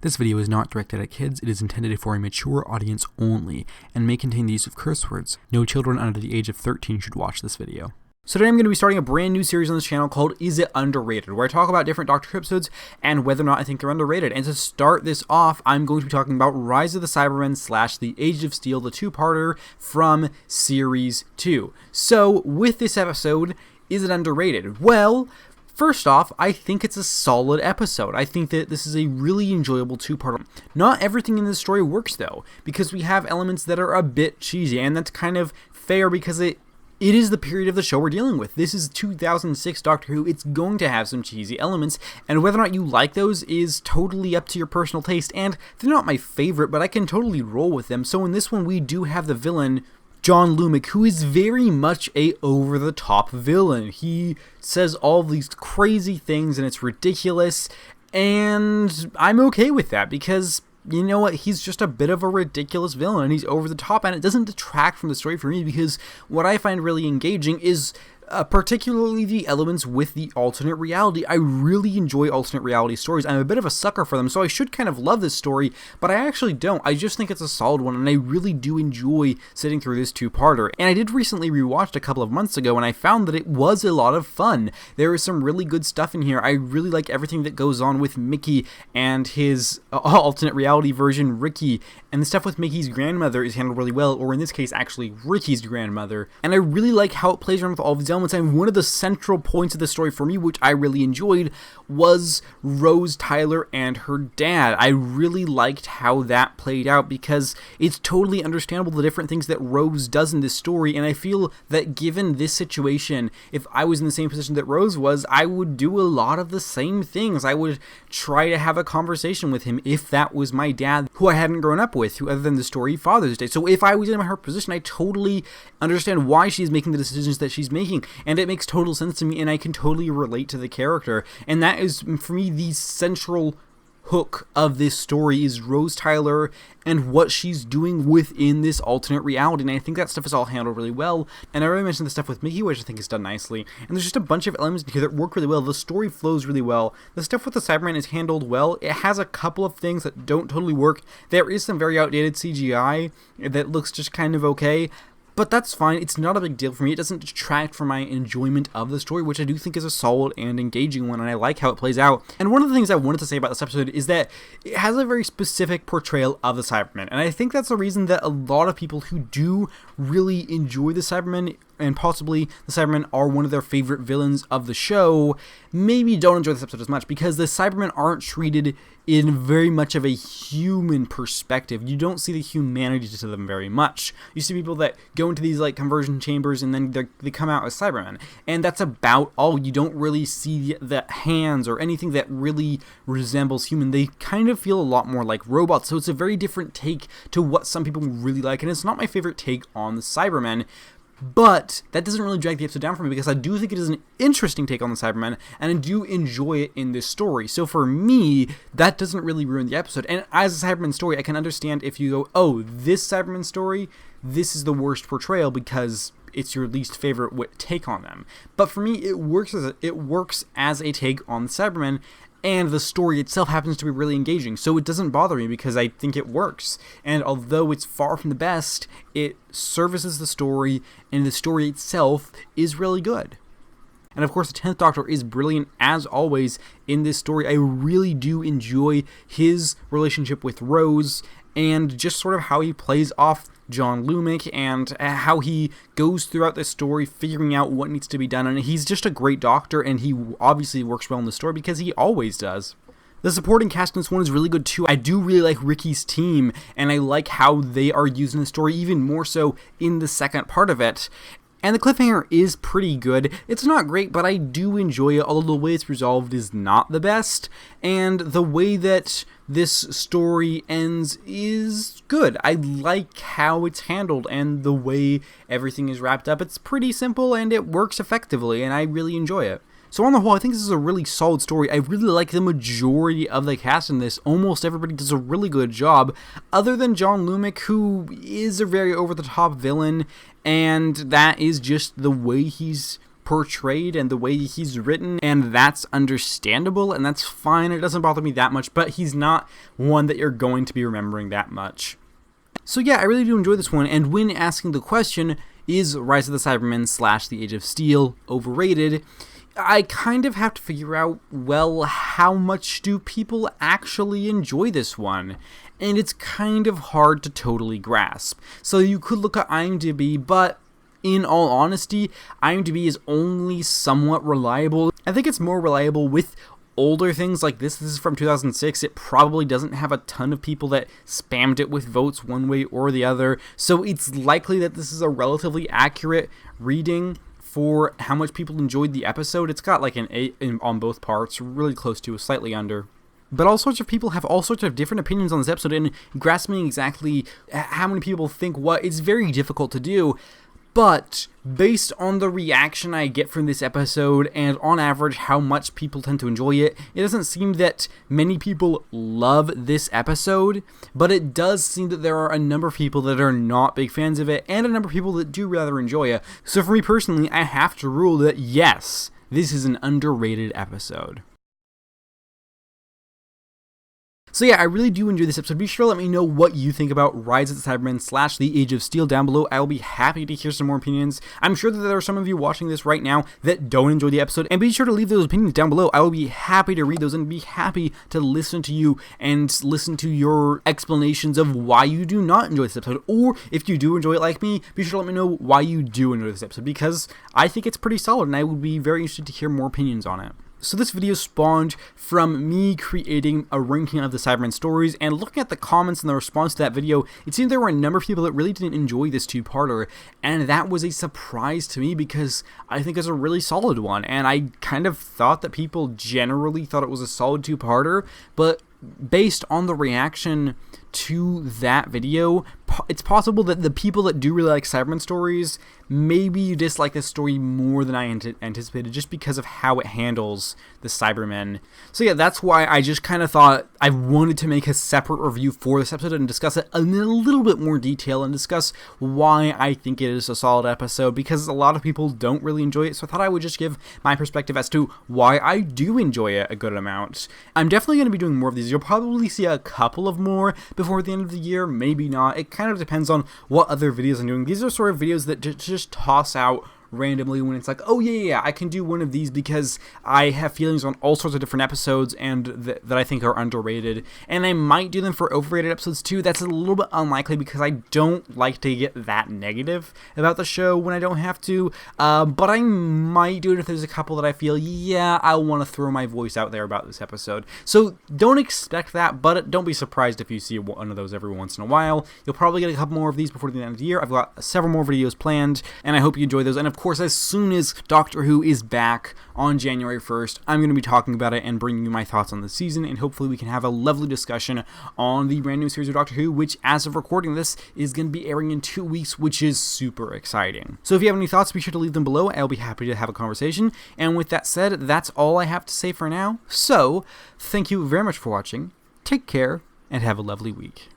This video is not directed at kids, it is intended for a mature audience only, and may contain the use of curse words. No children under the age of 13 should watch this video. So today I'm going to be starting a brand new series on this channel called Is It Underrated, where I talk about different Doctor Who episodes and whether or not I think they're underrated. And to start this off, I'm going to be talking about Rise of the Cybermen / The Age of Steel, the two-parter from Series 2. So with this episode, is it underrated? Well, first off, I think it's a solid episode. I think that this is a really enjoyable two-parter. Not everything in this story works, though, because we have elements that are a bit cheesy, and that's kind of fair because it is the period of the show we're dealing with. This is 2006 Doctor Who. It's going to have some cheesy elements, and whether or not you like those is totally up to your personal taste, and they're not my favorite, but I can totally roll with them. So in this one, we do have the villain, John Lumic, who is very much a over-the-top villain. He says all these crazy things, and it's ridiculous, and I'm okay with that, because you know what, he's just a bit of a ridiculous villain, and he's over the top, and it doesn't detract from the story for me, because what I find really engaging is particularly the elements with the alternate reality. I really enjoy alternate reality stories. I'm a bit of a sucker for them, so I should kind of love this story, but I actually don't. I just think it's a solid one, and I really do enjoy sitting through this two-parter. And I did recently rewatch a couple of months ago, and I found that it was a lot of fun. There is some really good stuff in here. I really like everything that goes on with Mickey and his alternate reality version, Ricky, and the stuff with Mickey's grandmother is handled really well, or in this case, actually, Ricky's grandmother. And I really like how it plays around with all these elements. And one of the central points of the story for me, which I really enjoyed, was Rose Tyler and her dad. I really liked how that played out because it's totally understandable the different things that Rose does in this story, and I feel that given this situation, if I was in the same position that Rose was, I would do a lot of the same things. I would try to have a conversation with him if that was my dad, who I hadn't grown up with, who other than the story Father's Day. So if I was in her position, I totally understand why she's making the decisions that she's making. And it makes total sense to me, and I can totally relate to the character. And that is, for me, the central hook of this story is Rose Tyler and what she's doing within this alternate reality. And I think that stuff is all handled really well. And I already mentioned the stuff with Mickey, which I think is done nicely. And there's just a bunch of elements here that work really well. The story flows really well. The stuff with the Cybermen is handled well. It has a couple of things that don't totally work. There is some very outdated CGI that looks just kind of okay. But that's fine. It's not a big deal for me. It doesn't detract from my enjoyment of the story, which I do think is a solid and engaging one, and I like how it plays out. And one of the things I wanted to say about this episode is that it has a very specific portrayal of the Cybermen, and I think that's the reason that a lot of people who do really enjoy the Cybermen, and possibly the Cybermen are one of their favorite villains of the show, maybe don't enjoy this episode as much, because the Cybermen aren't treated in very much of a human perspective. You don't see the humanity to them very much. You see people that go into these like conversion chambers and then they come out as Cybermen, and that's about all. You don't really see the hands or anything that really resembles human. They kind of feel a lot more like robots, so it's a very different take to what some people really like, and it's not my favorite take on the Cybermen. But that doesn't really drag the episode down for me because I do think it is an interesting take on the Cybermen, and I do enjoy it in this story. So for me, that doesn't really ruin the episode. And as a Cybermen story, I can understand if you go, oh, this Cybermen story, this is the worst portrayal because it's your least favorite take on them. But for me, it works as a take on the Cybermen, and the story itself happens to be really engaging, so it doesn't bother me because I think it works. And although it's far from the best, it services the story, and the story itself is really good. And of course, the 10th Doctor is brilliant as always in this story. I really do enjoy his relationship with Rose, and just sort of how he plays off John Lumic and how he goes throughout the story figuring out what needs to be done. And he's just a great doctor, and he obviously works well in the story because he always does. The supporting cast in this one is really good too. I do really like Ricky's team, and I like how they are used in the story, even more so in the second part of it. And the cliffhanger is pretty good. It's not great, but I do enjoy it, although the way it's resolved is not the best. And the way that this story ends is good. I like how it's handled and the way everything is wrapped up. It's pretty simple and it works effectively, and I really enjoy it. So on the whole, I think this is a really solid story. I really like the majority of the cast in this. Almost everybody does a really good job, other than John Lumic, who is a very over-the-top villain, and that is just the way he's portrayed and the way he's written, and that's understandable and that's fine. It doesn't bother me that much, but he's not one that you're going to be remembering that much. So yeah, I really do enjoy this one, and when asking the question, is Rise of the Cybermen / The Age of Steel overrated, I kind of have to figure out, well, how much do people actually enjoy this one? And it's kind of hard to totally grasp. So you could look at IMDb, but in all honesty, IMDb is only somewhat reliable. I think it's more reliable with older things like this. This is from 2006. It probably doesn't have a ton of people that spammed it with votes one way or the other. So it's likely that this is a relatively accurate reading for how much people enjoyed the episode. It's got like an 8 on both parts, really close to a slightly under. But all sorts of people have all sorts of different opinions on this episode, and grasping exactly how many people think what is very difficult to do. But based on the reaction I get from this episode, and on average how much people tend to enjoy it, it doesn't seem that many people love this episode, but it does seem that there are a number of people that are not big fans of it, and a number of people that do rather enjoy it. So for me personally, I have to rule that yes, this is an underrated episode. So yeah, I really do enjoy this episode. Be sure to let me know what you think about Rise of the Cybermen / The Age of Steel down below. I will be happy to hear some more opinions. I'm sure that there are some of you watching this right now that don't enjoy the episode, and be sure to leave those opinions down below. I will be happy to read those and be happy to listen to you and listen to your explanations of why you do not enjoy this episode. Or if you do enjoy it like me, be sure to let me know why you do enjoy this episode, because I think it's pretty solid and I would be very interested to hear more opinions on it. So this video spawned from me creating a ranking of the Cybermen stories, and looking at the comments and the response to that video, it seemed there were a number of people that really didn't enjoy this two-parter, and that was a surprise to me because I think it's a really solid one, and I kind of thought that people generally thought it was a solid two-parter, but based on the reaction to that video, it's possible that the people that do really like Cybermen stories, maybe you dislike this story more than I anticipated just because of how it handles the Cybermen. So yeah, that's why I just kind of thought I wanted to make a separate review for this episode and discuss it in a little bit more detail and discuss why I think it is a solid episode, because a lot of people don't really enjoy it. So I thought I would just give my perspective as to why I do enjoy it a good amount. I'm definitely going to be doing more of these. You'll probably see a couple of more before the end of the year, maybe not. It kind of depends on what other videos I'm doing. These are sort of videos that just toss out randomly when it's like, oh yeah, I can do one of these because I have feelings on all sorts of different episodes and that I think are underrated, and I might do them for overrated episodes too. That's a little bit unlikely because I don't like to get that negative about the show when I don't have to, but I might do it if there's a couple that I feel, yeah, I want to throw my voice out there about this episode. So don't expect that, but don't be surprised if you see one of those every once in a while. You'll probably get a couple more of these before the end of the year. I've got several more videos planned, and I hope you enjoy those. And of course, as soon as Doctor Who is back on January 1st, I'm going to be talking about it and bringing you my thoughts on the season, and hopefully we can have a lovely discussion on the brand new series of Doctor Who, which, as of recording this, is going to be airing in 2 weeks, which is super exciting. So if you have any thoughts, be sure to leave them below. I'll be happy to have a conversation. And with that said, that's all I have to say for now. So, thank you very much for watching. Take care, and have a lovely week.